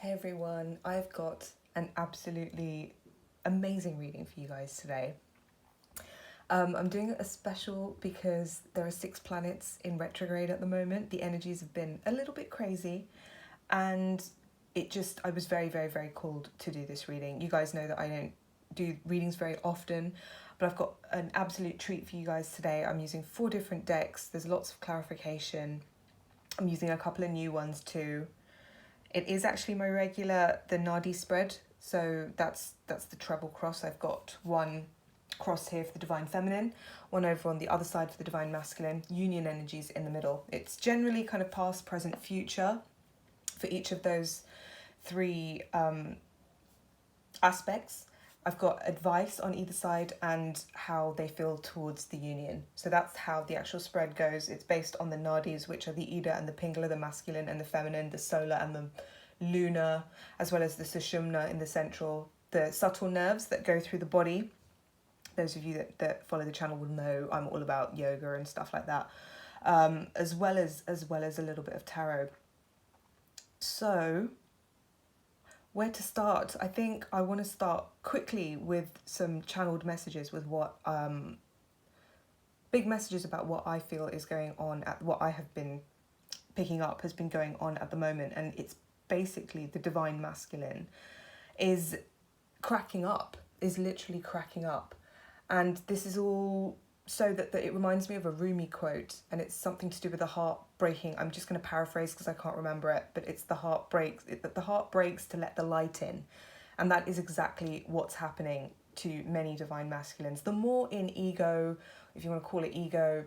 Hey everyone, I've got an absolutely amazing reading for you guys today. I'm doing a special because there are 6 planets in retrograde at the moment. The energies have been a little bit crazy, and I was very, very, very called to do this reading. You guys know that I don't do readings very often, but I've got an absolute treat for you guys today. I'm using 4 different decks. There's lots of clarification. I'm using a couple of new ones too. It is actually my regular, the Nadi spread. So that's the treble cross. I've got one cross here for the Divine Feminine, one over on the other side for the Divine Masculine, union energies in the middle. It's generally kind of past, present, future for each of those 3 aspects. I've got advice on either side and how they feel towards the union. So that's how the actual spread goes. It's based on the nadis, which are the Ida and the Pingala, the masculine and the feminine, the solar and the lunar, as well as the sushumna in the central, the subtle nerves that go through the body. Those of you that follow the channel will know I'm all about yoga and stuff like that, as well as a little bit of tarot. So where to start? I think I want to start quickly with some channeled messages, with what big messages about what I feel is going on, at what I have been picking up has been going on at the moment. And it's basically the Divine Masculine is cracking up, is literally cracking up. And this is all so that it reminds me of a Rumi quote, and it's something to do with the heart breaking. I'm just going to paraphrase because I can't remember it, but it's the heart breaks to let the light in. And that is exactly what's happening to many Divine Masculines. The more in ego, if you want to call it ego,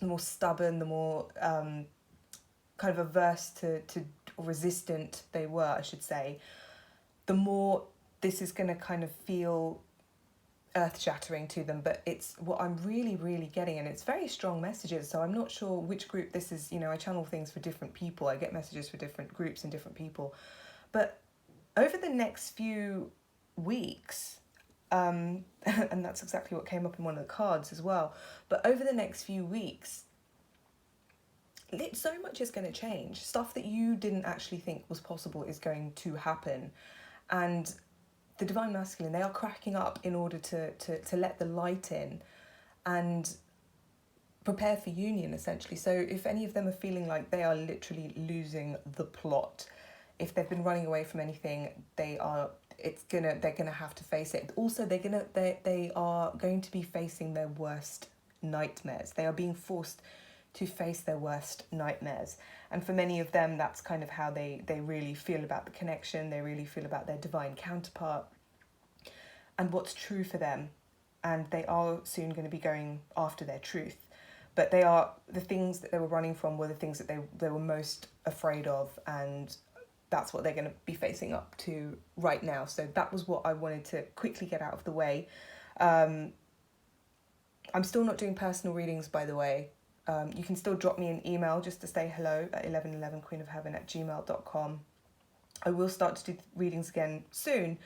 the more stubborn, the more kind of averse to or resistant they were, I should say, the more this is going to kind of feel earth-shattering to them. But it's what I'm really, really getting, and it's very strong messages, so I'm not sure which group this is. You know, I channel things for different people. I get messages for different groups and different people. But over the next few weeks, and that's exactly what came up in one of the cards as well, but over the next few weeks, so much is going to change. Stuff that you didn't actually think was possible is going to happen. And the Divine Masculine, they are cracking up in order to let the light in and prepare for union, essentially. So if any of them are feeling like they are literally losing the plot, if they've been running away from anything, they're gonna have to face it. Also, they are going to be facing their worst nightmares. They are being forced to face their worst nightmares. And for many of them, that's kind of how they really feel about the connection. They really feel about their divine counterpart and what's true for them. And they are soon going to be going after their truth. But the things that they were running from were the things that they were most afraid of. And that's what they're going to be facing up to right now. So that was what I wanted to quickly get out of the way. I'm still not doing personal readings, by the way. You can still drop me an email just to say hello at 1111queenofheaven@gmail.com. I will start to do readings again soon,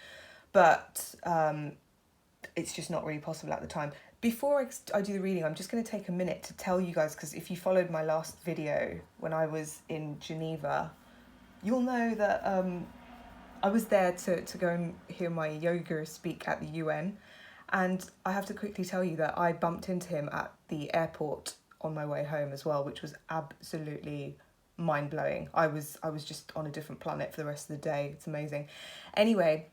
but it's just not really possible at the time. Before I do the reading, I'm just going to take a minute to tell you guys, because if you followed my last video when I was in Geneva, you'll know that I was there to go and hear my yoga speak at the UN. And I have to quickly tell you that I bumped into him at the airport on my way home as well, which was absolutely mind-blowing. I was just on a different planet for the rest of the day. It's amazing. Anyway,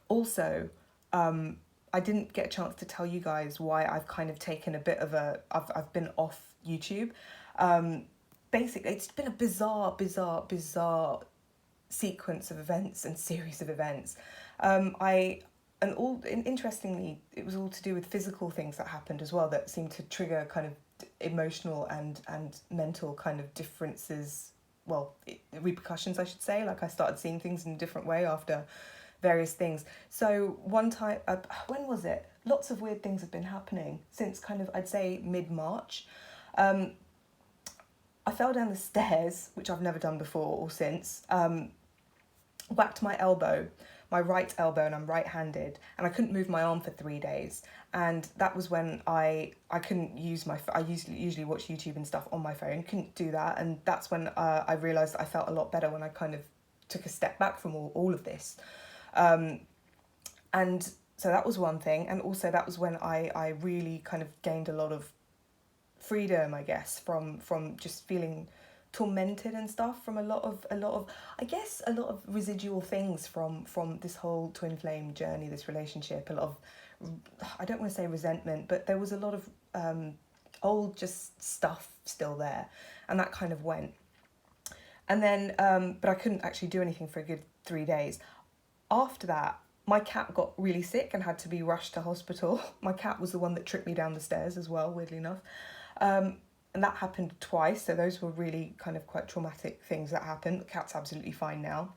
also, I didn't get a chance to tell you guys why I've kind of taken a bit of I've been off YouTube. Basically, it's been a bizarre sequence of events and series of events. Interestingly, it was all to do with physical things that happened as well that seemed to trigger kind of emotional and mental kind of differences, repercussions, I should say. Like, I started seeing things in a different way after various things. So one time, when was it? Lots of weird things have been happening since kind of, I'd say, mid-March. I fell down the stairs, which I've never done before or since, whacked my elbow, my right elbow, and I'm right-handed, and I couldn't move my arm for 3 days. And that was when I couldn't use I usually watch YouTube and stuff on my phone, couldn't do that. And that's when I realised I felt a lot better when I kind of took a step back from all of this. And so that was one thing. And also that was when I really kind of gained a lot of freedom, I guess, from just feeling tormented and stuff, from a lot of I guess a lot of residual things from this whole twin flame journey, this relationship. A lot of, I don't want to say resentment, but there was a lot of old just stuff still there, and that kind of went. And then but I couldn't actually do anything for a good 3 days. After that, my cat got really sick and had to be rushed to hospital. My cat was the one that tripped me down the stairs as well, weirdly enough. And that happened twice, so those were really kind of quite traumatic things that happened. The cat's absolutely fine now.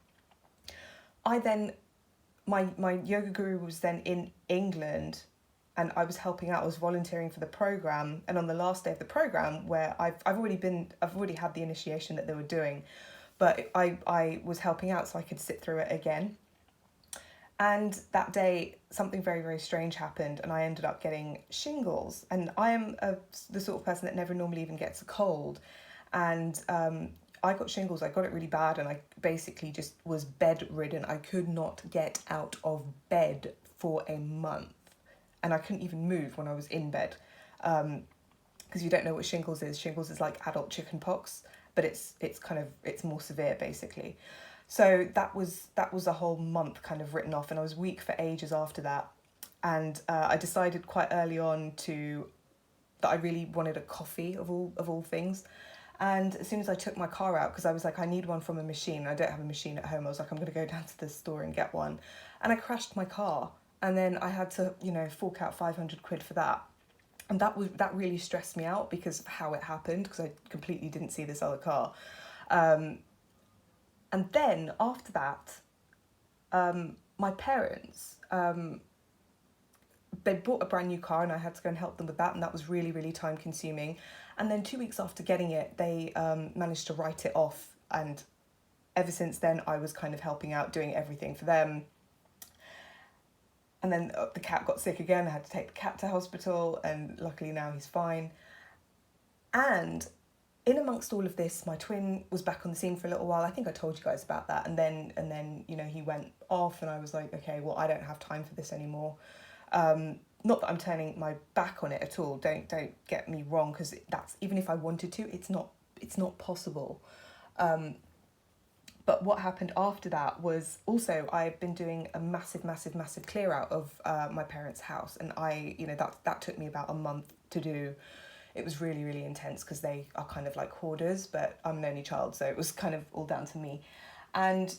My yoga guru was then in England, and I was helping out. I was volunteering for the program, and on the last day of the program, where I've already had the initiation that they were doing, but I was helping out so I could sit through it again. And that day, something very, very strange happened, and I ended up getting shingles. And I am the sort of person that never normally even gets a cold. And I got shingles. I got it really bad, and I basically just was bedridden. I could not get out of bed for a month. And I couldn't even move when I was in bed. Because you don't know what shingles is. Shingles is like adult chicken pox, but it's more severe, basically. So that was a whole month kind of written off, and I was weak for ages after that. And I decided quite early on that I really wanted a coffee of all things. And as soon as I took my car out, because I was like, I need one from a machine. I don't have a machine at home. I was like, I'm going to go down to the store and get one. And I crashed my car, and then I had to, fork out 500 quid for that. And that really stressed me out because of how it happened, because I completely didn't see this other car. And then after that, my parents, they bought a brand new car, and I had to go and help them with that, and that was really, really time consuming. And then 2 weeks after getting it, they managed to write it off, and ever since then I was kind of helping out, doing everything for them. And then the cat got sick again. I had to take the cat to hospital, and luckily now he's fine. And in amongst all of this, my twin was back on the scene for a little while. I think I told you guys about that. And then he went off, and I was like, okay, well, I don't have time for this anymore. Not that I'm turning my back on it at all. Don't get me wrong, because that's, even if I wanted to, it's not possible. But what happened after that was also I've been doing a massive clear out of my parents' house, and that took me about a month to do. It was really, really intense because they are kind of like hoarders, but I'm an only child, so it was kind of all down to me. And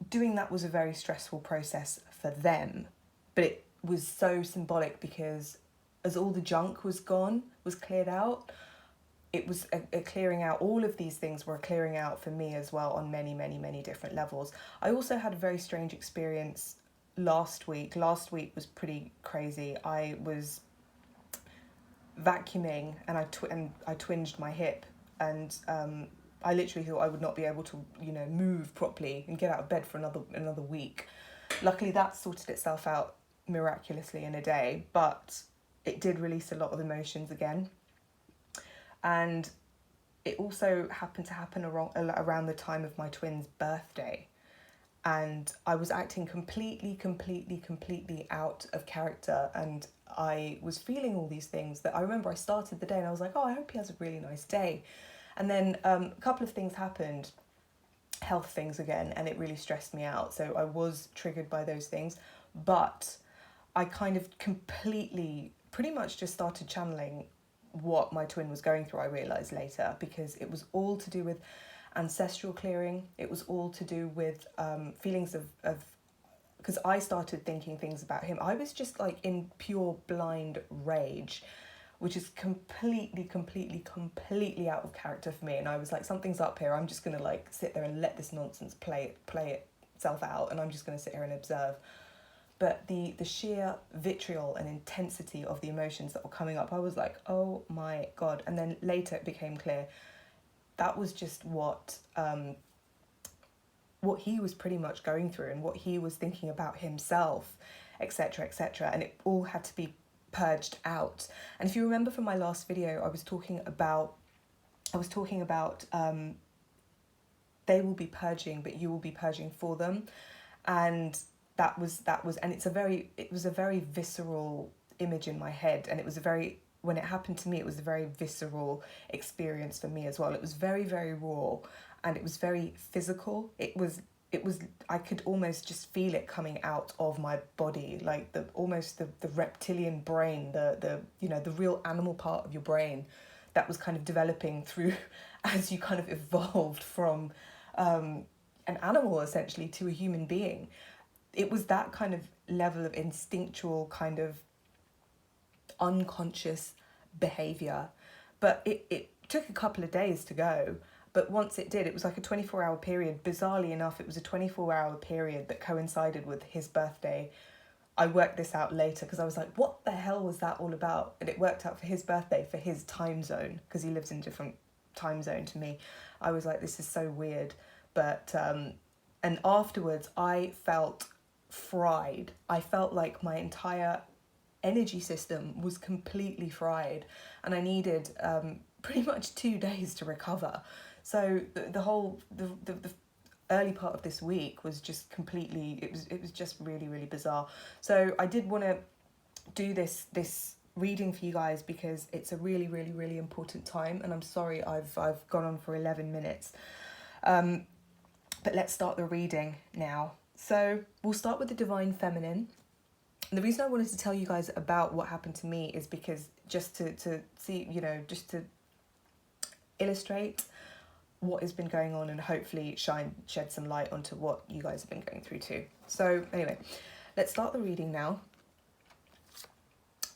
doing that was a very stressful process for them, but it was so symbolic because as all the junk was cleared out, it was a clearing out. All of these things were clearing out for me as well on many, many, many different levels. I also had a very strange experience last week. Last week was pretty crazy. I was vacuuming, and I twinged my hip, and I literally thought I would not be able to move properly and get out of bed for another week. Luckily that sorted itself out miraculously in a day, but it did release a lot of emotions again. And it also happened to happen around the time of my twin's birthday, and I was acting completely out of character, and I was feeling all these things that I remember. I started the day and I was like, oh, I hope he has a really nice day. And then a couple of things happened, health things again, and it really stressed me out. So I was triggered by those things, but I kind of pretty much just started channeling what my twin was going through, I realised later, because it was all to do with ancestral clearing. It was all to do with feelings of because I started thinking things about him. I was just like in pure blind rage, which is completely out of character for me. And I was like, something's up here. I'm just going to like sit there and let this nonsense play itself out, and I'm just going to sit here and observe. But the sheer vitriol and intensity of the emotions that were coming up, I was like, oh my God. And then later it became clear that was just what he was pretty much going through, and what he was thinking about himself, etc., etc. And it all had to be purged out. And if you remember from my last video, I was talking about they will be purging, but you will be purging for them. And that was, and it was a very visceral image in my head, and it was when it happened to me, it was a very visceral experience for me as well. It was very, very raw, and it was very physical. It was, I could almost just feel it coming out of my body, like the reptilian brain, the the real animal part of your brain that was kind of developing through as you kind of evolved from an animal essentially to a human being. It was that kind of level of instinctual kind of unconscious behavior, but it took a couple of days to go. But once it did, it was like a 24-hour period. Bizarrely enough, it was a 24-hour period that coincided with his birthday. I worked this out later because I was like, what the hell was that all about? And it worked out for his birthday, for his time zone, because he lives in a different time zone to me. I was like, this is so weird. But and afterwards I felt fried. I felt like my entire energy system was completely fried, and I needed pretty much 2 days to recover. So the whole early part of this week was just completely, it was just really, really bizarre. So I did want to do this reading for you guys because it's a really, really, really important time, and I'm sorry I've gone on for 11 minutes. But let's start the reading now. So we'll start with the Divine Feminine. And the reason I wanted to tell you guys about what happened to me is because just to see, just to illustrate what has been going on and hopefully shed some light onto what you guys have been going through too. So anyway, let's start the reading now.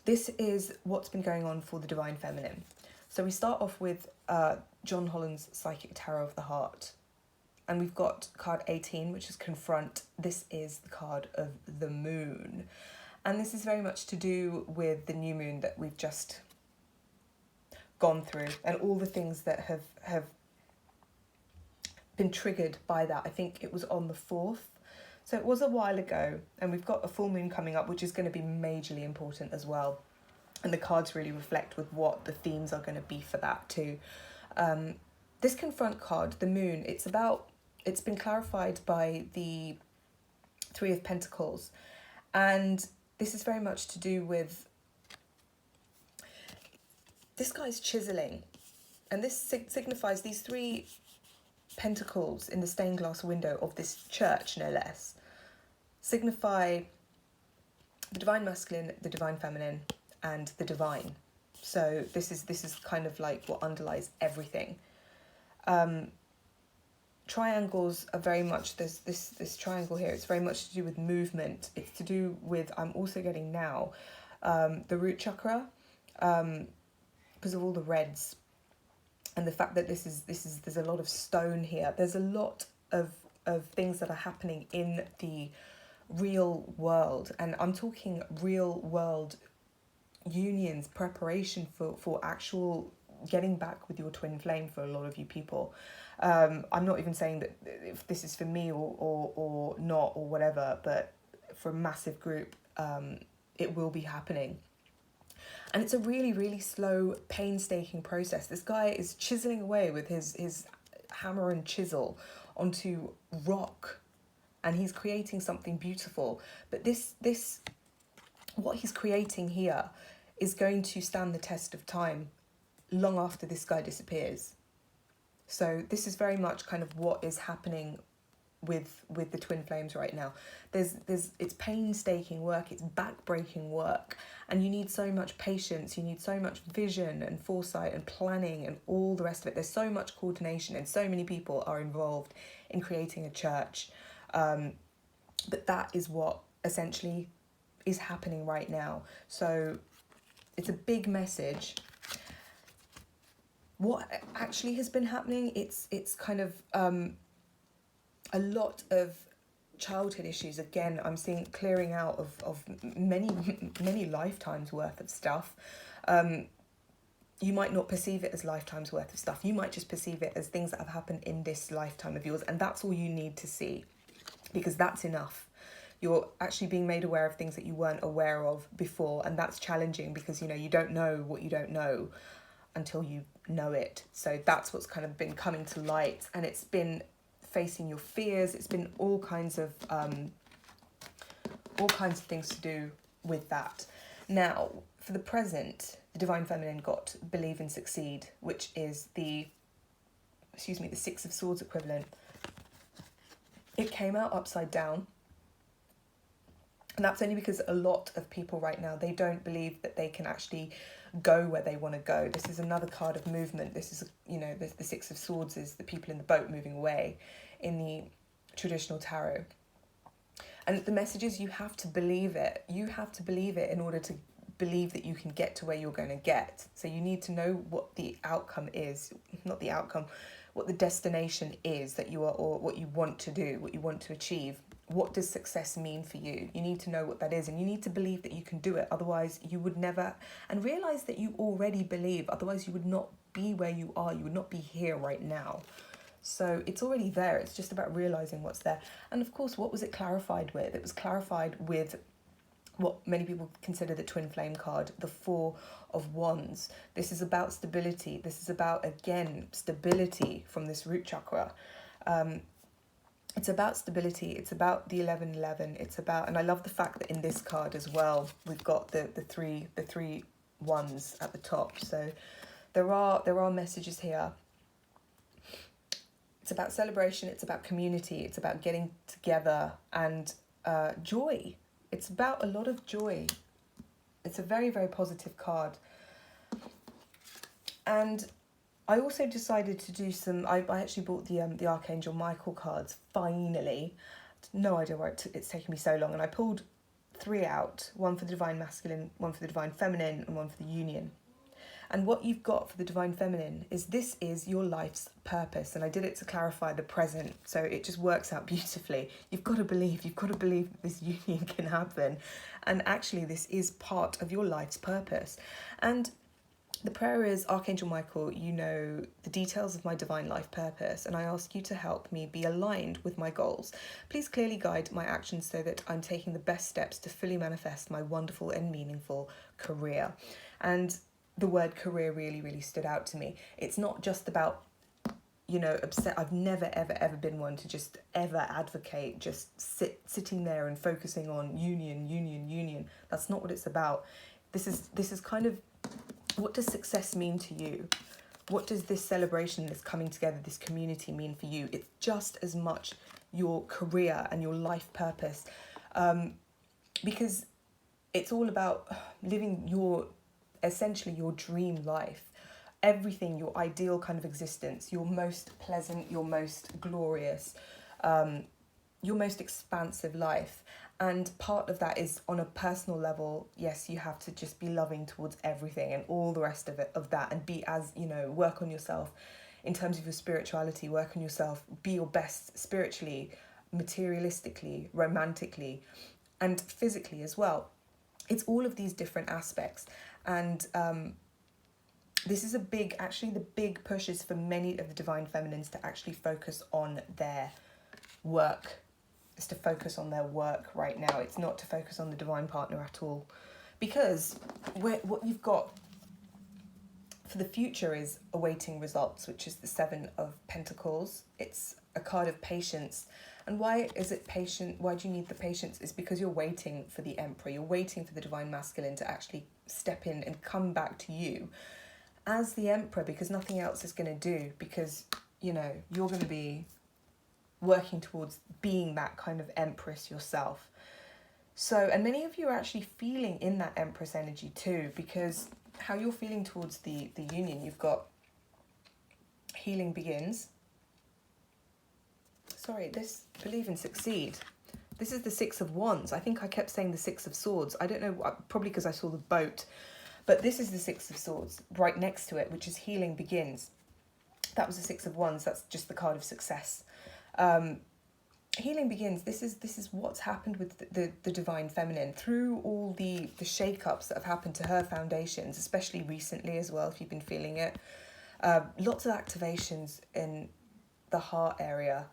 This is what's been going on for the Divine Feminine. So we start off with John Holland's Psychic Tarot of the Heart. And we've got card 18, which is Confront. This is the card of the Moon. And this is very much to do with the new moon that we've just gone through and all the things that have been triggered by that. I think it was on the 4th. So it was a while ago, and we've got a full moon coming up, which is going to be majorly important as well. And the cards really reflect with what the themes are going to be for that too. This Confront card, the moon, it's been clarified by the 3 of Pentacles. And this is very much to do with this guy's chiseling. And this signifies these 3 pentacles in the stained glass window of this church, no less, signify the divine masculine, the divine feminine, and the divine. So this is kind of like what underlies everything. Triangles are very much, this triangle here, it's very much to do with movement. It's to do with, I'm also getting now, the root chakra, because of all the reds. And the fact that there's a lot of stone here. There's a lot of things that are happening in the real world. And I'm talking real world unions, preparation for actual getting back with your twin flame for a lot of you people. I'm not even saying that if this is for me or not or whatever, but for a massive group, it will be happening. And it's a really, really slow, painstaking process. This guy is chiseling away with his hammer and chisel onto rock, and he's creating something beautiful. But this what he's creating here is going to stand the test of time long after this guy disappears. So this is very much kind of what is happening with the twin flames right now. It's painstaking work, it's backbreaking work, and you need so much patience, you need so much vision and foresight and planning and all the rest of it. There's so much coordination, and so many people are involved in creating a church. But that is what essentially is happening right now. So it's a big message. What actually has been happening, it's kind of a lot of childhood issues. Again, I'm seeing clearing out of many lifetimes worth of stuff. You might not perceive it as lifetimes worth of stuff. You might just perceive it as things that have happened in this lifetime of yours, and that's all you need to see, because that's enough. You're actually being made aware of things that you weren't aware of before, and that's challenging because, you don't know what you don't know until you know it. So that's what's kind of been coming to light, and it's been facing your fears. It's been all kinds of things to do with that. Now, for the present, the Divine Feminine got Believe and Succeed, which is the Six of Swords equivalent. It came out upside down. And that's only because a lot of people right now, they don't believe that they can actually go where they want to go. This is another card of movement. This is, the Six of Swords is the people in the boat moving away in the traditional tarot. And the message is you have to believe it. You have to believe it in order to believe that you can get to where you're going to get. So you need to know what the outcome is, not the outcome, what the destination is that you are, or what you want to do, what you want to achieve. What does success mean for you? You need to know what that is, and you need to believe that you can do it. Otherwise, you would never, and realize that you already believe. Otherwise, you would not be where you are. You would not be here right now. So it's already there. It's just about realizing what's there. And of course, what was it clarified with? It was clarified with what many people consider the twin flame card, the Four of Wands. This is about stability. This is about, again, stability from this root chakra. It's about stability. It's about the 1111. It's about, and I love the fact that in this card as well, we've got the three wands at the top. So there are messages here. It's about celebration. It's about community. It's about getting together and joy. It's about a lot of joy. It's a very, very positive card. And I also decided to do some, I actually bought the Archangel Michael cards, finally. No idea why it's taken me so long. And I pulled 3 out, one for the Divine Masculine, one for the Divine Feminine, and one for the Union. And what you've got for the Divine Feminine is this is your life's purpose. And I did it to clarify the present, so it just works out beautifully. You've got to believe that this union can happen. And actually, this is part of your life's purpose. And the prayer is, Archangel Michael, you know the details of my divine life purpose, and I ask you to help me be aligned with my goals. Please clearly guide my actions so that I'm taking the best steps to fully manifest my wonderful and meaningful career. And the word career really, really stood out to me. It's not just about, upset. I've never, ever been one to just ever advocate, just sitting there and focusing on union. That's not what it's about. This is kind of, what does success mean to you? What does this celebration, this coming together, this community mean for you? It's just as much your career and your life purpose, because it's all about living essentially your dream life, everything, your ideal kind of existence, your most pleasant, your most glorious, your most expansive life. And part of that is on a personal level. Yes, you have to just be loving towards everything and all the rest of that, and be work on yourself in terms of your spirituality, work on yourself, be your best spiritually, materialistically, romantically, and physically as well. It's all of these different aspects. And this is the big push is for many of the Divine Feminines to actually focus on their work. Is to focus on their work right now. It's not to focus on the divine partner at all, because what you've got for the future is awaiting results, which is the Seven of Pentacles. It's a card of patience. And why is it patient? Why do you need the patience? Is because you're waiting for the Emperor. You're waiting for the Divine Masculine to actually step in and come back to you as the Emperor, because nothing else is going to do, because you're going to be working towards being that kind of Empress yourself. So, and many of you are actually feeling in that Empress energy too, because how you're feeling towards the union, you've got healing begins. This Believe and Succeed. This is the Six of Wands. I think I kept saying the Six of Swords. I don't know, probably because I saw the boat, but this is the Six of Swords right next to it, which is healing begins. That was the Six of Wands. That's just the card of success. Healing begins. This is what's happened with the Divine Feminine through all the shake-ups that have happened to her foundations, especially recently as well, if you've been feeling it. Lots of activations in the heart area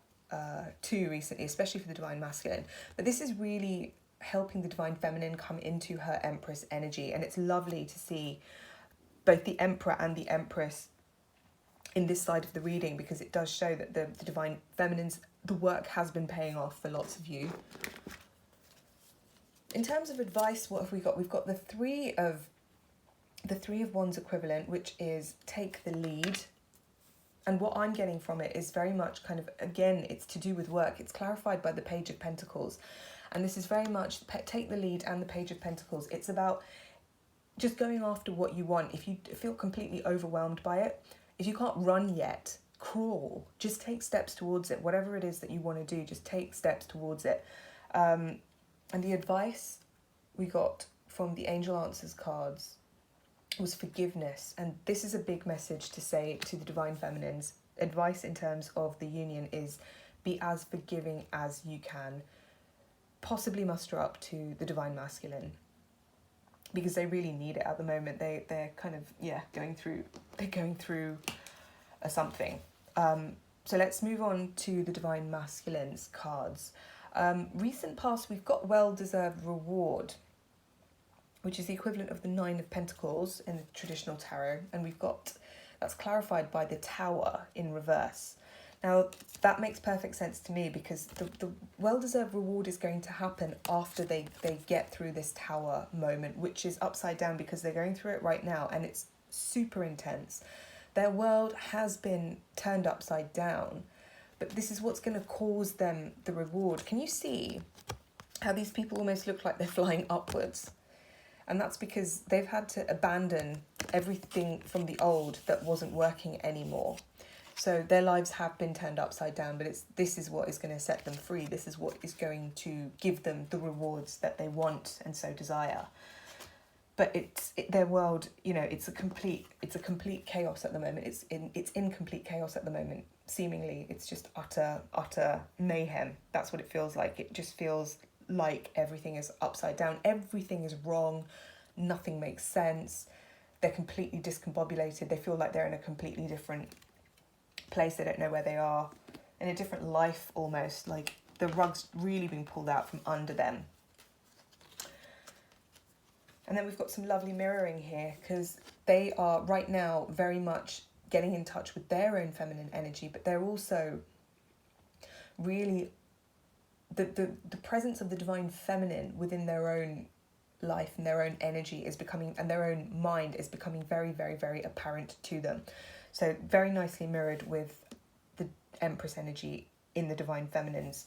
too recently, especially for the Divine Masculine. But this is really helping the Divine Feminine come into her Empress energy, and it's lovely to see both the Emperor and the Empress in this side of the reading, because it does show that the divine feminines, the work has been paying off for lots of you. In terms of advice, what have we got? We've got the Three of Wands equivalent, which is take the lead. And what I'm getting from it is very much kind of, again, it's to do with work. It's clarified by the Page of Pentacles. And this is very much take the lead and the Page of Pentacles. It's about just going after what you want. If you feel completely overwhelmed by it, if you can't run yet, crawl. Just take steps towards it. Whatever it is that you want to do, just take steps towards it. And the advice we got from the Angel Answers cards was forgiveness. And this is a big message to say to the Divine Feminines. Advice in terms of the union is be as forgiving as you can. Possibly muster up to the Divine Masculine, because they really need it at the moment. They're kind of, going through something. So let's move on to the Divine Masculine's cards. Recent past, we've got well-deserved reward, which is the equivalent of the Nine of Pentacles in the traditional tarot, and we've got, that's clarified by the Tower in reverse. Now, that makes perfect sense to me, because the well-deserved reward is going to happen after they get through this Tower moment, which is upside down because they're going through it right now, and it's super intense. Their world has been turned upside down, but this is what's going to cause them the reward. Can you see how these people almost look like they're flying upwards? And that's because they've had to abandon everything from the old that wasn't working anymore. So their lives have been turned upside down, but this is what is going to set them free. This is what is going to give them the rewards that they want and so desire. But their world, it's a complete chaos at the moment. It's in complete chaos at the moment. Seemingly, it's just utter mayhem. That's what it feels like. It just feels like everything is upside down. Everything is wrong. Nothing makes sense. They're completely discombobulated. They feel like they're in a completely different place. They don't know where they are, in a different life almost, like the rug's really been pulled out from under them. And then we've got some lovely mirroring here, because they are right now very much getting in touch with their own feminine energy, but they're also really the presence of the divine feminine within their own life and their own energy is becoming, and their own mind is becoming very, very, very apparent to them. So very nicely mirrored with the Empress energy in the Divine Feminine's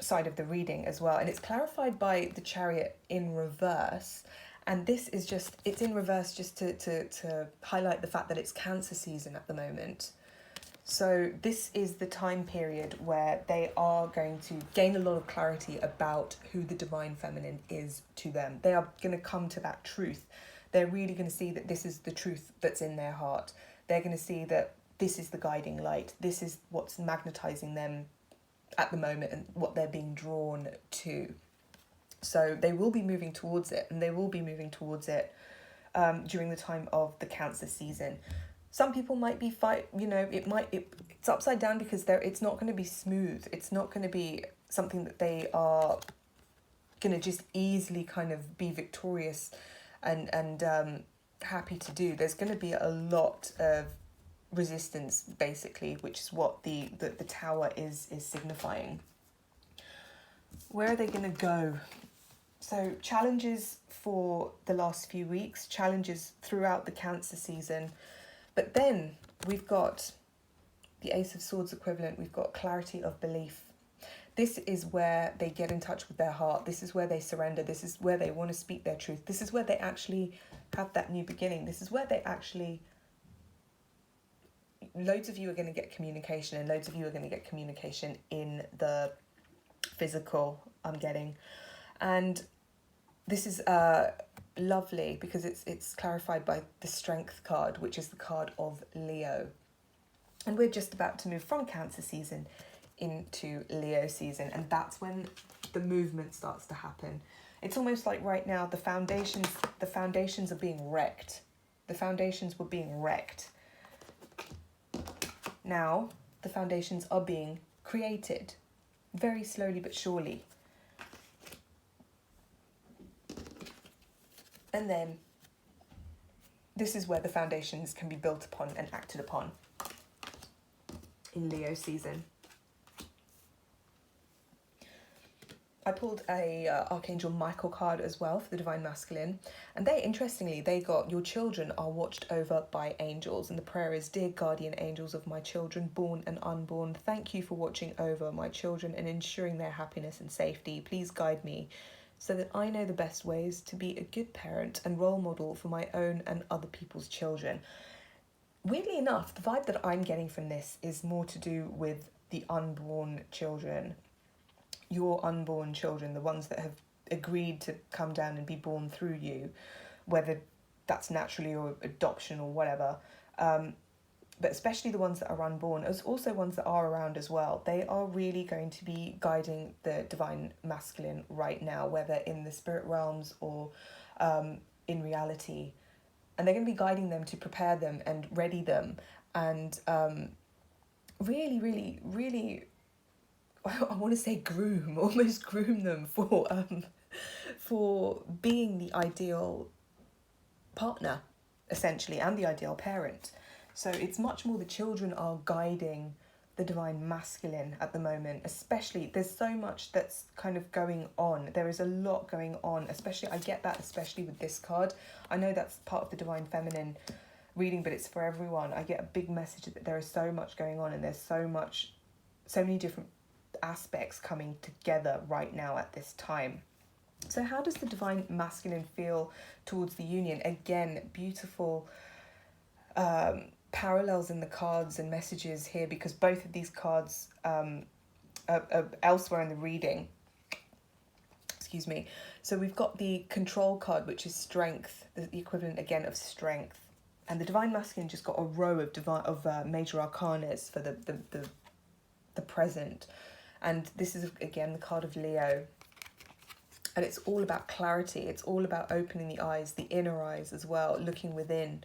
side of the reading as well. And it's clarified by the Chariot in reverse. And this is just, it's in reverse just to highlight the fact that it's Cancer season at the moment. So this is the time period where they are going to gain a lot of clarity about who the Divine Feminine is to them. They are going to come to that truth. They're really going to see that this is the truth that's in their heart. They're going to see that this is the guiding light. This is what's magnetizing them at the moment and what they're being drawn to. So they will be moving towards it, and they will be moving towards it during the time of the Cancer season. Some people might be it's upside down because it's not going to be smooth. It's not going to be something that they are going to just easily kind of be victorious and happy to do. There's going to be a lot of resistance, basically, which is what the Tower is signifying. Where are they going to go? So challenges for the last few weeks, challenges throughout the Cancer season. But then we've got the Ace of Swords equivalent. We've got clarity of belief. This is where they get in touch with their heart. This is where they surrender. This is where they want to speak their truth. This is where they actually have that new beginning. This is where they actually... Loads of you are going to get communication, and loads of you are going to get communication in the physical, I'm getting. And this is lovely because it's clarified by the Strength card, which is the card of Leo. And we're just about to move from Cancer season into Leo season, and that's when the movement starts to happen. It's almost like right now the foundations are being wrecked. The foundations were being wrecked. Now the foundations are being created, very slowly but surely. And then this is where the foundations can be built upon and acted upon in Leo season. I pulled a Archangel Michael card as well for the Divine Masculine, and interestingly, they got, your children are watched over by angels, and the prayer is, dear guardian angels of my children, born and unborn, thank you for watching over my children and ensuring their happiness and safety. Please guide me so that I know the best ways to be a good parent and role model for my own and other people's children. Weirdly enough, the vibe that I'm getting from this is more to do with the unborn children. Your unborn children, the ones that have agreed to come down and be born through you, whether that's naturally or adoption or whatever, but especially the ones that are unborn, as also ones that are around as well. They are really going to be guiding the Divine Masculine right now, whether in the spirit realms or in reality. And they're going to be guiding them to prepare them and ready them and really, really, really, I want to say almost groom them for being the ideal partner, essentially, and the ideal parent. So it's much more the children are guiding the Divine Masculine at the moment, especially. There's so much that's kind of going on. There is a lot going on, especially, I get that especially with this card. I know that's part of the Divine Feminine reading, but it's for everyone. I get a big message that there is so much going on, and there's so many different aspects coming together right now at this time. So how does the Divine Masculine feel towards the union? Again, beautiful parallels in the cards and messages here, because both of these cards are elsewhere in the reading. Excuse me. So we've got the Control card, which is strength, the equivalent again of strength, and the Divine Masculine just got a row of major arcanas for the present. And this is, again, the card of Leo. And it's all about clarity. It's all about opening the eyes, the inner eyes as well, looking within,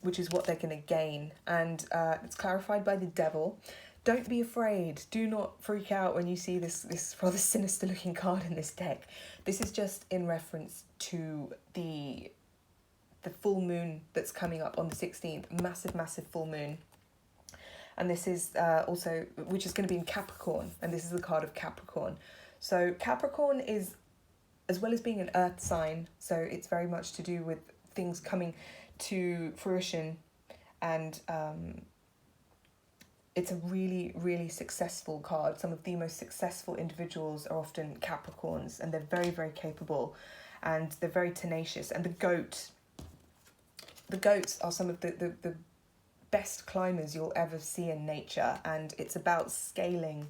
which is what they're going to gain. And it's clarified by the Devil. Don't be afraid. Do not freak out when you see this rather sinister looking card in this deck. This is just in reference to the full moon that's coming up on the 16th. Massive full moon. And this is also, which is going to be in Capricorn, and this is the card of Capricorn. So Capricorn is, as well as being an earth sign, so it's very much to do with things coming to fruition, and it's a really, really successful card. Some of the most successful individuals are often Capricorns, and they're very, very capable, and they're very tenacious. And the goats are some of the best climbers you'll ever see in nature, and it's about scaling,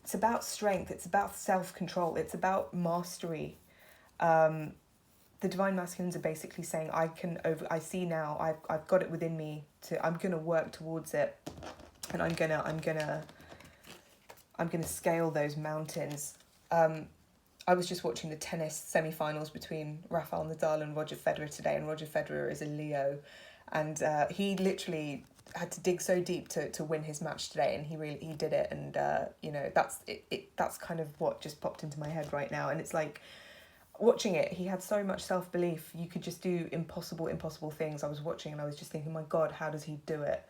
it's about strength, it's about self-control, it's about mastery. The Divine Masculines are basically saying, I see now, I've got it within me I'm gonna work towards it, and I'm gonna scale those mountains. I was just watching the tennis semi-finals between Rafael Nadal and Roger Federer today, and Roger Federer is a Leo. And he literally had to dig so deep to win his match today, and he did it. And that's kind of what just popped into my head right now. And it's like, watching it, he had so much self-belief. You could just do impossible things. I was watching and I was just thinking, my God, how does he do it?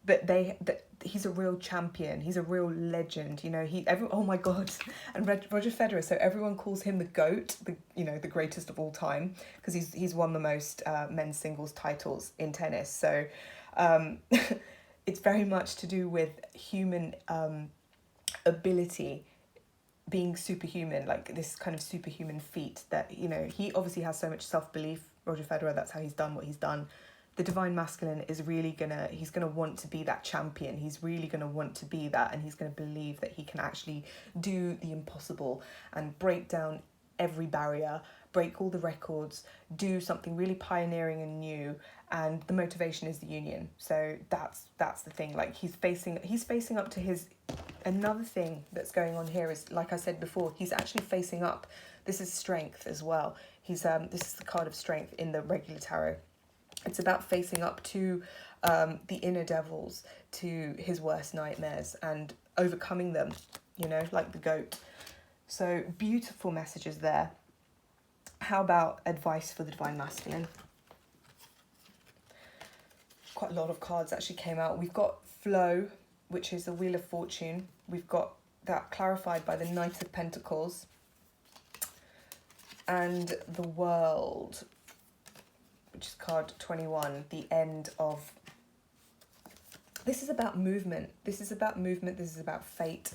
But he's a real champion. He's a real legend. Oh my God. And Roger Federer, so everyone calls him the GOAT, the greatest of all time, because he's won the most men's singles titles in tennis. So it's very much to do with human ability, being superhuman, like this kind of superhuman feat that, he obviously has so much self-belief. Roger Federer, that's how he's done what he's done. The Divine Masculine is really he's gonna want to be that champion. He's really gonna want to be that, and he's gonna believe that he can actually do the impossible and break down every barrier, break all the records, do something really pioneering and new. And the motivation is the union. So that's the thing. Like he's facing up to his. Another thing that's going on here is, like I said before, he's actually facing up. This is strength as well. This is the card of strength in the regular tarot. It's about facing up to the inner devils, to his worst nightmares, and overcoming them, like the goat. So beautiful messages there. How about advice for the Divine Masculine? Quite a lot of cards actually came out. We've got Flow, which is the Wheel of Fortune. We've got that clarified by the Knight of Pentacles. And the World, which is card 21, the end of... This is about movement. This is about movement. This is about fate.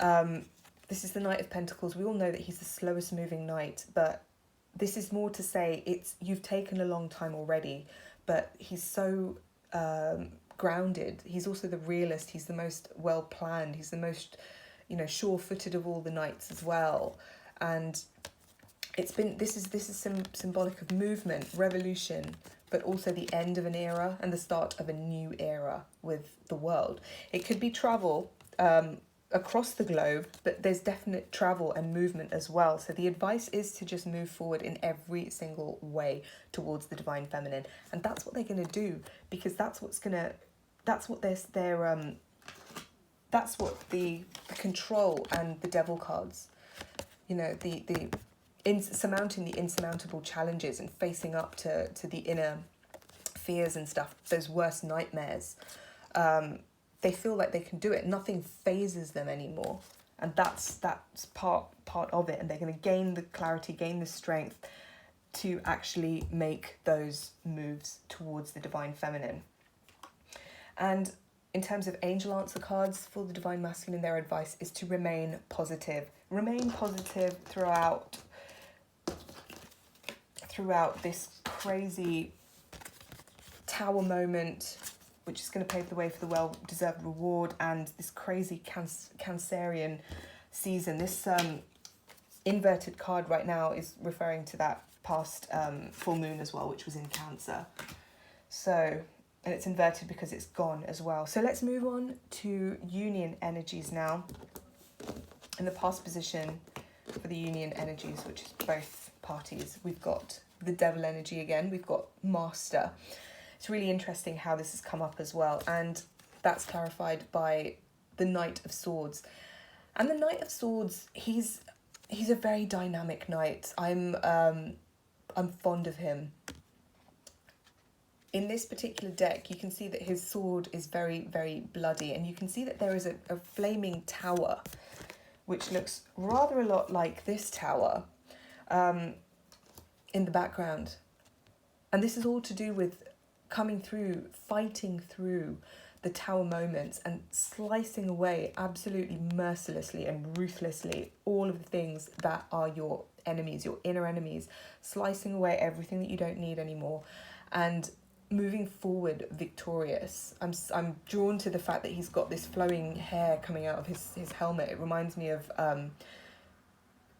This is the Knight of Pentacles. We all know that he's the slowest moving knight, but this is more to say you've taken a long time already, but he's so grounded. He's also the realist. He's the most well planned. He's the most, sure-footed of all the knights as well. And this is symbolic of movement, revolution, but also the end of an era and the start of a new era with the World. It could be travel across the globe, but there's definite travel and movement as well. So the advice is to just move forward in every single way towards the Divine Feminine, and that's what they're going to do, because that's what the control and the Devil cards, surmounting the insurmountable challenges and facing up to the inner fears and stuff, those worst nightmares. They feel like they can do it. Nothing phases them anymore. And that's part of it. And they're going to gain the clarity, gain the strength to actually make those moves towards the Divine Feminine. And in terms of angel answer cards for the Divine Masculine, their advice is to remain positive. Remain positive throughout this crazy Tower moment, which is going to pave the way for the well-deserved reward, and this crazy Cancerian season. This inverted card right now is referring to that past full moon as well, which was in Cancer. So, and it's inverted because it's gone as well. So let's move on to union energies now. In the past position for the union energies, which is both parties, we've got the Devil energy again. We've got Master. It's really interesting how this has come up as well, and that's clarified by the Knight of Swords. And the Knight of Swords, he's a very dynamic knight. I'm fond of him. In this particular deck, you can see that his sword is very, very bloody, and you can see that there is a flaming tower, which looks rather a lot like this tower in the background. And this is all to do with coming through, fighting through the tower moments and slicing away absolutely mercilessly and ruthlessly all of the things that are your enemies, your inner enemies, slicing away everything that you don't need anymore and moving forward victorious. I'm drawn to the fact that he's got this flowing hair coming out of his helmet. It reminds me of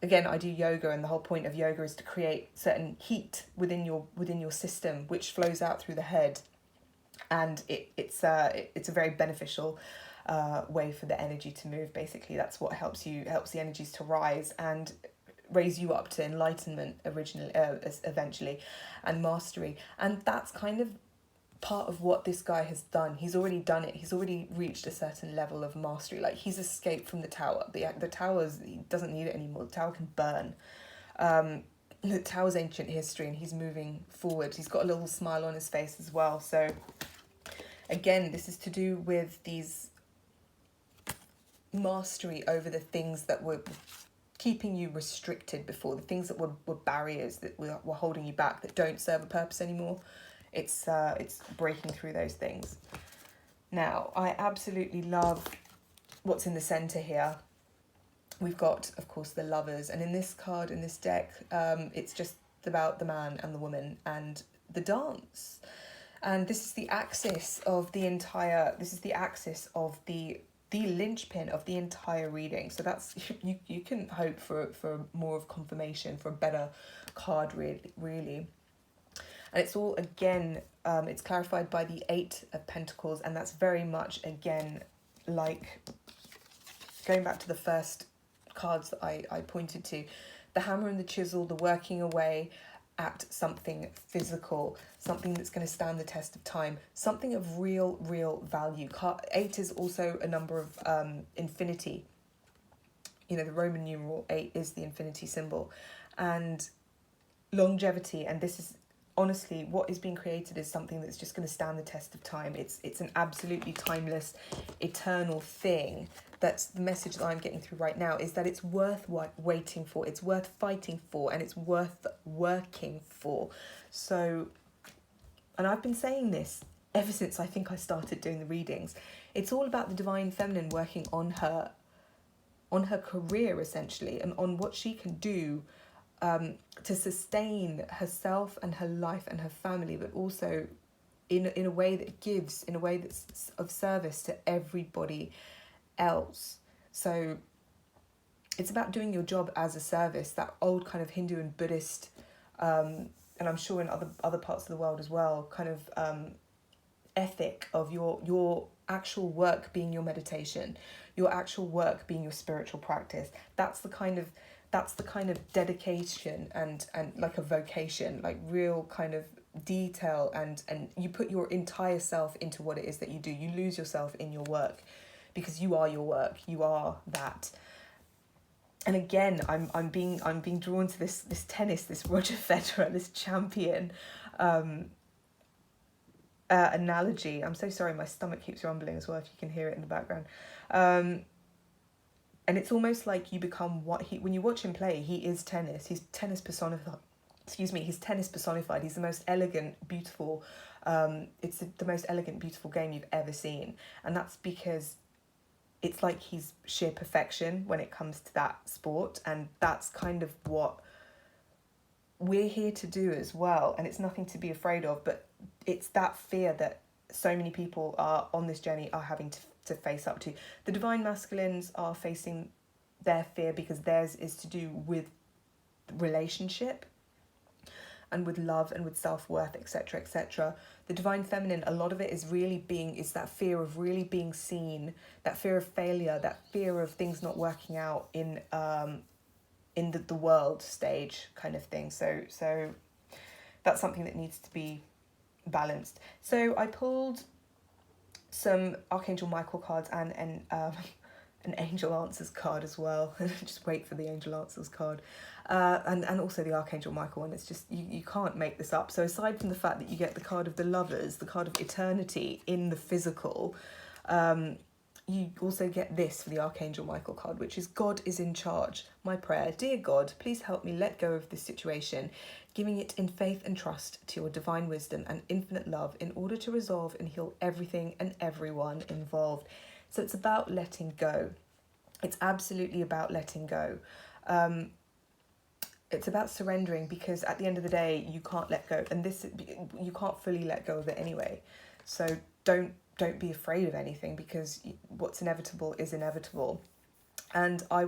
again, I do yoga, and the whole point of yoga is to create certain heat within your system, which flows out through the head, and it's a very beneficial way for the energy to move. Basically, that's what helps the energies to rise and raise you up to enlightenment eventually, and mastery. And that's kind of part of what this guy has done. He's already done it. He's already reached a certain level of mastery. Like, he's escaped from the tower. The tower's, he doesn't need it anymore. The tower can burn. The tower's ancient history, and he's moving forward. He's got a little smile on his face as well. So again, this is to do with these mastery over the things that were keeping you restricted before, the things that were barriers that were holding you back, that don't serve a purpose anymore. It's breaking through those things. Now, I absolutely love what's in the centre here. We've got, of course, the Lovers, and in this card, in this deck, it's just about the man and the woman and the dance. And this is the axis of the entire, the linchpin of the entire reading. So that's, you can hope for more of confirmation, for a better card, really. And it's all, again, it's clarified by the Eight of Pentacles, and that's very much, again, like going back to the first cards that I pointed to, the hammer and the chisel, the working away at something physical, something that's going to stand the test of time, something of real value. 8 is also a number of infinity. You know, the Roman numeral 8 is the infinity symbol. And longevity, and this is honestly what is being created is something that's just going to stand the test of time. It's an absolutely timeless, eternal thing. That's the message that I'm getting through right now, is that it's worth waiting for, it's worth fighting for, and it's worth working for. So, and I've been saying this ever since I think I started doing the readings. It's all about the divine feminine working on her career, essentially, and on what she can do to sustain herself and her life and her family, but also in a way that gives, in a way that's of service to everybody else. So it's about doing your job as a service, that old kind of Hindu and Buddhist, and I'm sure in other parts of the world as well, kind of ethic of your actual work being your meditation, your actual work being your spiritual practice. That's the kind of dedication and like a vocation, like real kind of detail, and you put your entire self into what it is that you do. You lose yourself in your work, because you are your work. You are that. And again, I'm being drawn to this tennis, this Roger Federer, this champion analogy. I'm so sorry, my stomach keeps rumbling as well, if you can hear it in the background. And it's almost like you become what he, when you watch him play, he is tennis. He's tennis personified. He's tennis personified. He's the most elegant, beautiful, it's the most elegant, beautiful game you've ever seen. And that's because it's like he's sheer perfection when it comes to that sport. And that's kind of what we're here to do as well. And it's nothing to be afraid of, but it's that fear that so many people are on this journey are having to face up to. The divine masculines are facing their fear because theirs is to do with relationship and with love and with self-worth, etc., etc. The divine feminine, a lot of it is that fear of really being seen, that fear of failure, that fear of things not working out in the world stage kind of thing. So that's something that needs to be balanced. So I pulled some Archangel Michael cards and an Angel Answers card as well. Just wait for the Angel Answers card. And also the Archangel Michael one. It's just, you can't make this up. So aside from the fact that you get the card of the lovers, the card of eternity in the physical, you also get this for the Archangel Michael card, which is God is in charge. My prayer, dear God, please help me let go of this situation, giving it in faith and trust to your divine wisdom and infinite love in order to resolve and heal everything and everyone involved. So it's about letting go. It's absolutely about letting go. It's about surrendering, because at the end of the day, you can't let go, and you can't fully let go of it anyway. So don't be afraid of anything, because what's inevitable is inevitable. And I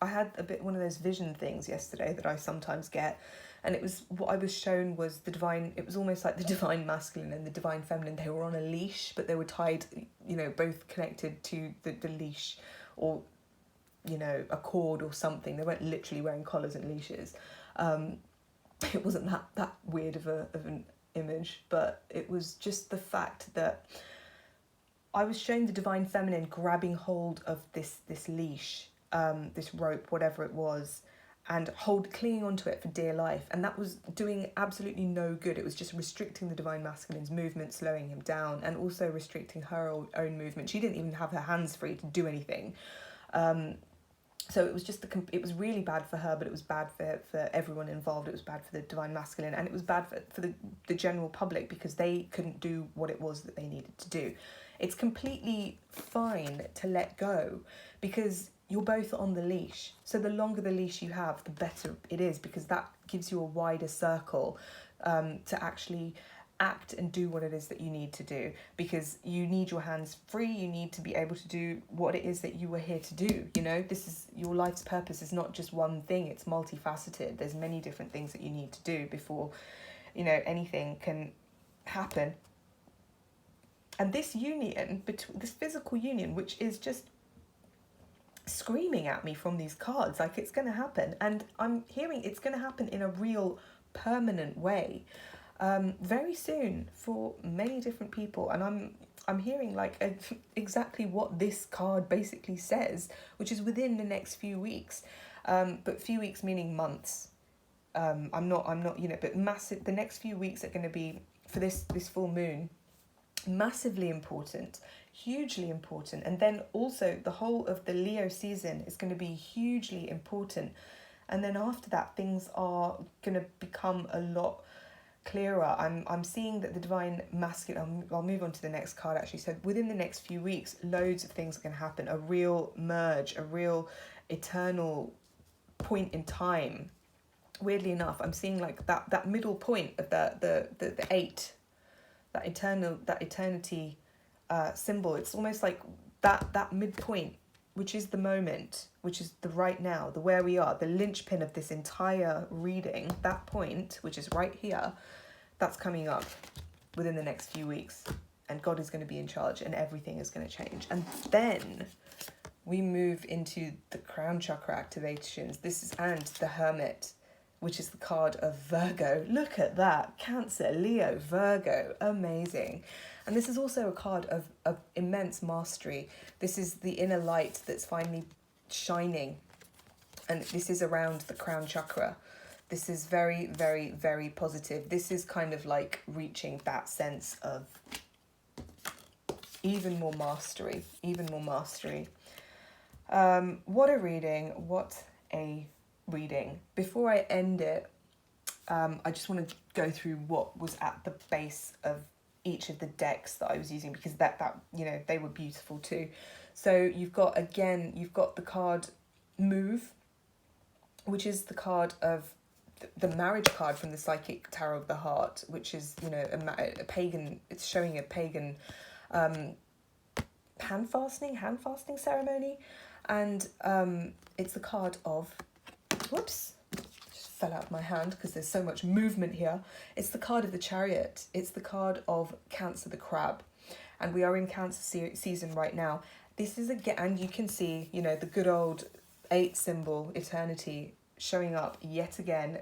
had a bit one of those vision things yesterday that I sometimes get, and it was, what I was shown was it was almost like the divine masculine and the divine feminine. They were on a leash, but they were tied, both connected to the leash, or a cord or something. They weren't literally wearing collars and leashes. It wasn't that weird of an image, but it was just the fact that I was showing the divine feminine grabbing hold of this leash, this rope, whatever it was, and clinging onto it for dear life, and that was doing absolutely no good. It was just restricting the divine masculine's movement, slowing him down, and also restricting her own movement. She didn't even have her hands free to do anything. So it was just it was really bad for her, but it was bad for everyone involved. It was bad for the divine masculine, and it was bad for the general public, because they couldn't do what it was that they needed to do. It's completely fine to let go, because you're both on the leash. So the longer the leash you have, the better it is, because that gives you a wider circle to actually act and do what it is that you need to do, because you need your hands free. You need to be able to do what it is that you were here to do. This is your life's purpose. Is not just one thing. It's multifaceted. There's many different things that you need to do before anything can happen. And this union, this physical union, which is just screaming at me from these cards, like it's going to happen, and I'm hearing it's going to happen in a real permanent way very soon for many different people. And I'm hearing exactly what this card basically says, which is within the next few weeks, but few weeks meaning months. I'm not, you know, but massive. The next few weeks are going to be, for this full moon, massively important, hugely important. And then also the whole of the Leo season is going to be hugely important. And then after that, things are going to become a lot clearer. I'm seeing that the divine masculine, I'll move on to the next card actually. So within the next few weeks, loads of things are going to happen. A real merge, a real eternal point in time. Weirdly enough, I'm seeing like that middle point of the eight, that eternity symbol. It's almost like that midpoint, which is the moment, which is the right now, the where we are, the linchpin of this entire reading. That point, which is right here, that's coming up within the next few weeks, and God is going to be in charge, and everything is going to change. And then we move into the crown chakra activations. And the Hermit, which is the card of Virgo. Look at that. Cancer, Leo, Virgo. Amazing. And this is also a card of immense mastery. This is the inner light that's finally shining. And this is around the crown chakra. This is very, very, very positive. This is kind of like reaching that sense of even more mastery. What a reading. What a reading. Before I end it, I just want to go through what was at the base of each of the decks that I was using, because that you know, they were beautiful too. So you've got the card Move, which is the card of the marriage card from the Psychic Tarot of the Heart, which is, you know, a pagan. It's showing a pagan hand fasting ceremony, and it's the card of, whoops, just fell out of my hand because there's so much movement here. It's the card of the Chariot. It's the card of Cancer the Crab, and we are in Cancer season right now. This is again, and you can see, you know, the good old 8 symbol, eternity, showing up yet again.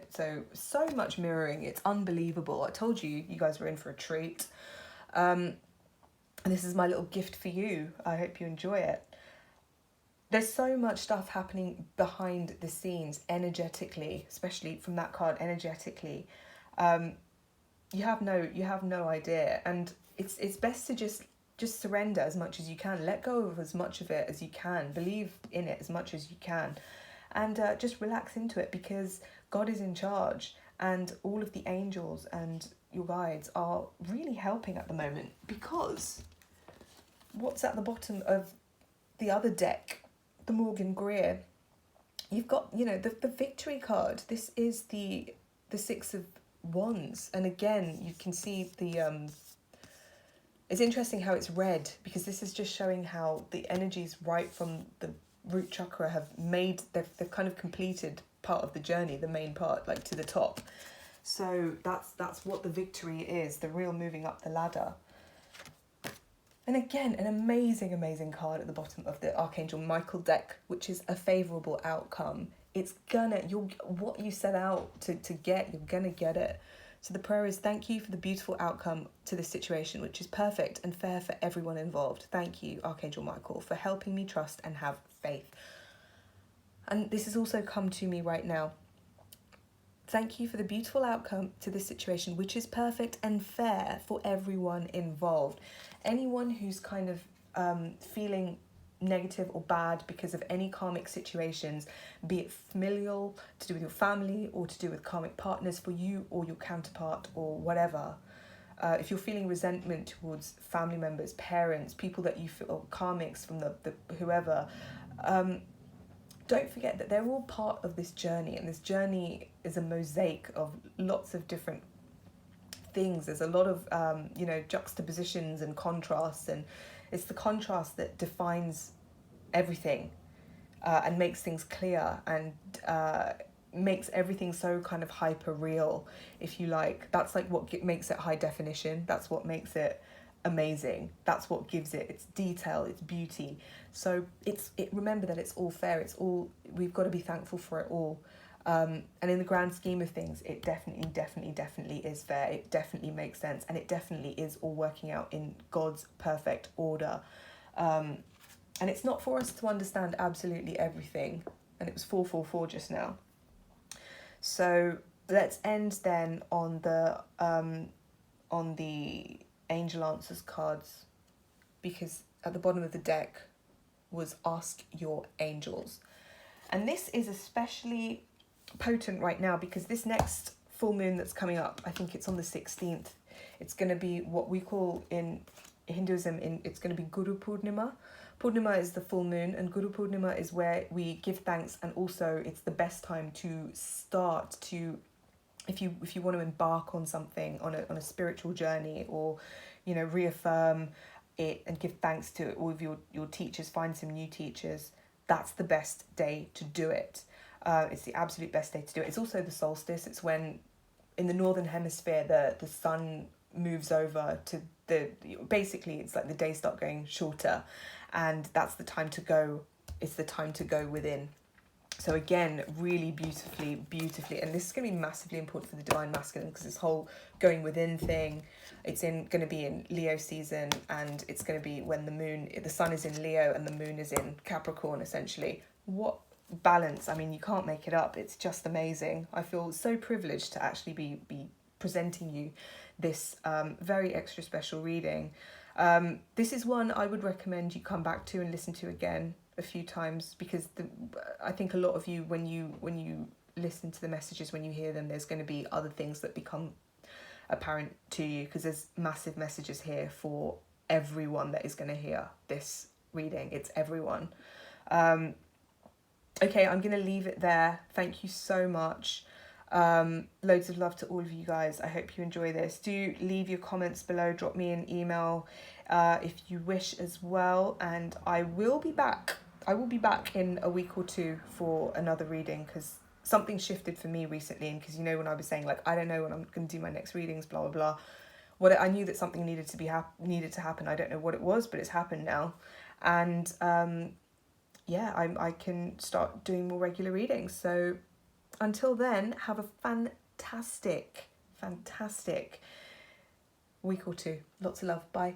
So much mirroring. It's unbelievable. I told you guys were in for a treat. And this is my little gift for you. I hope you enjoy it. There's so much stuff happening behind the scenes energetically, especially from that card energetically. You have no idea, and it's best to just surrender as much as you can. Let go of as much of it as you can. Believe in it as much as you can, and just relax into it, because God is in charge, and all of the angels and your guides are really helping at the moment. Because what's at the bottom of the other deck, the Morgan Greer, you've got, you know, the victory card. This is the 6 of Wands, and again you can see the it's interesting how it's red, because this is just showing how the energies right from the root chakra they've kind of completed part of the journey, the main part, like to the top. So that's what the victory is, the real moving up the ladder. And again, an amazing card at the bottom of the Archangel Michael deck, which is a favourable outcome. What you set out to get, you're gonna get it. So the prayer is, thank you for the beautiful outcome to this situation, which is perfect and fair for everyone involved. Thank you, Archangel Michael, for helping me trust and have faith. And this has also come to me right now. Thank you for the beautiful outcome to this situation, which is perfect and fair for everyone involved. Anyone who's kind of feeling negative or bad because of any karmic situations, be it familial, to do with your family, or to do with karmic partners for you or your counterpart or whatever. If you're feeling resentment towards family members, parents, people that you feel karmics from the whoever, don't forget that they're all part of this journey, and this journey is a mosaic of lots of different things. There's a lot of juxtapositions and contrasts, and it's the contrast that defines everything, and makes things clear, and makes everything so kind of hyper real, if you like. That's like what makes it high definition. That's what makes it amazing. That's what gives it its detail, its beauty. So remember that it's all fair. It's all, we've got to be thankful for it all. And in the grand scheme of things, it definitely is fair. It definitely makes sense, and it definitely is all working out in God's perfect order. And it's not for us to understand absolutely everything. And it was 444 just now. So let's end then on the angel answers cards, because at the bottom of the deck was ask your angels. And this is especially potent right now because this next full moon that's coming up, I think it's on the 16th, it's going to be what we call in Hinduism, it's going to be Guru Purnima. Purnima is the full moon, and Guru Purnima is where we give thanks, and also it's the best time to start to, if you want to embark on something, on a spiritual journey, or, you know, reaffirm it and give thanks to all of your teachers, find some new teachers, that's the best day to do it. It's the absolute best day to do it. It's also the solstice. It's when in the northern hemisphere the sun moves over to basically it's like the days start going shorter, and that's the time to go. It's the time to go within. So again, really beautifully, and this is going to be massively important for the divine masculine, because this whole going within thing, it's going to be in Leo season, and it's going to be when the sun is in Leo and the moon is in Capricorn, essentially. What balance! I mean, you can't make it up. It's just amazing. I feel so privileged to actually be presenting you this very extra special reading. This is one I would recommend you come back to and listen to again a few times, because I think a lot of you, when you listen to the messages, when you hear them, there's going to be other things that become apparent to you, because there's massive messages here for everyone that is going to hear this reading. It's everyone. Okay, I'm going to leave it there. Thank you so much. Loads of love to all of you guys. I hope you enjoy this. Do leave your comments below, drop me an email if you wish as well, and I will be back in a week or two for another reading, because something shifted for me recently, and because, you know, when I was saying, like, I don't know when I'm going to do my next readings, blah blah blah, I knew that something needed to happen. I don't know what it was, but it's happened now, and yeah, I can start doing more regular readings. So until then, have a fantastic week or two. Lots of love. Bye.